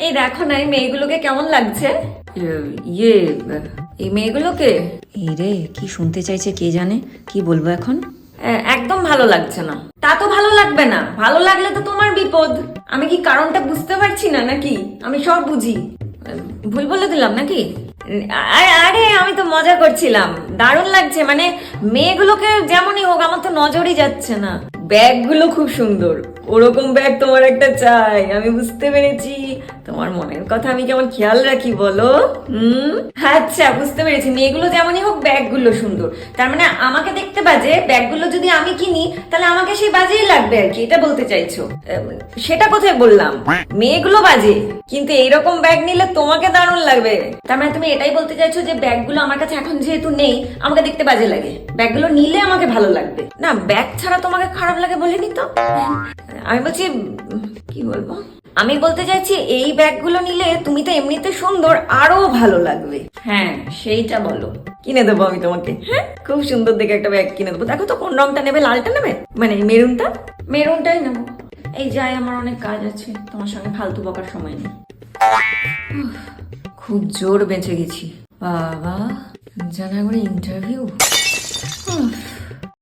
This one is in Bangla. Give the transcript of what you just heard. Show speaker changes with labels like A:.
A: এই দেখো না এই মেয়েগুলোকে কেমন লাগছে? ইয়ে, এই মেয়েগুলোকে
B: এই রে, কি শুনতে চাইছে কে জানে, কি বলবো এখন?
A: একদম ভালো লাগছে না। তা তো ভালো লাগবে না, ভালো লাগলে তো তোমার বিপদ। আমি কি কারণটা বুঝতে পারছি না নাকি? আমি সব বুঝি। ভুল বলে দিলাম নাকি? আরে আমি তো মজা করছিলাম। দারুণ লাগছে, মানে মেয়েগুলোকে যেমনই হোক আমার তো নজরই যাচ্ছে না। ব্যাগগুলো খুব সুন্দর, ওরকম ব্যাগ তোমার একটা চাই। আমি বুঝতে পেরেছি তোমার মনের কথা আমি কেমন খেয়াল রাখি বলো। আচ্ছা বুঝতে পেরেছি, মেয়েগুলো যেমনই হোক ব্যাগগুলো সুন্দর। তার মানে আমাকে দেখতে বাজে, ব্যাগগুলো যদি আমি কিনি তাহলে আমাকে সেই বাজেই লাগবে আর কি, এটা বলতে চাইছো? সেটা কোথায় বললাম? মেয়েগুলো বাজে, কিন্তু এইরকম ব্যাগ নিলে তোমাকে দারুণ লাগবে। তার মানে তুমি এটাই বলতে চাইছো যে ব্যাগগুলো আমার কাছে এখন যেহেতু নেই আমাকে দেখতে বাজে লাগে, ব্যাগগুলো নিলে আমাকে ভালো লাগবে না? ব্যাগ ছাড়া তোমাকে খারাপ লাগে বলিনি তো। আমি বলছি, কি বলবো, আমি বলতে চাইছি এই ব্যাগগুলো নিলে তুমি তো এমনিতে সুন্দর, আরো ভালো লাগবে। হ্যাঁ সেইটা বলো, কিনে দেবো আমি তোমাকে। হ্যাঁ খুব সুন্দর দেখে একটা ব্যাগ কিনে দেবো। দেখো তো কোন রংটা নেবে, লালটা নেবে মানে মেরুনটা? মেরুনটাই নেবো। এই যাই, আমার অনেক কাজ আছে, তোমার সঙ্গে ফালতু বকার সময় নেই। খুব জোর বেঁচে গেছি বাবা, জানা করে ইন্টারভিউ।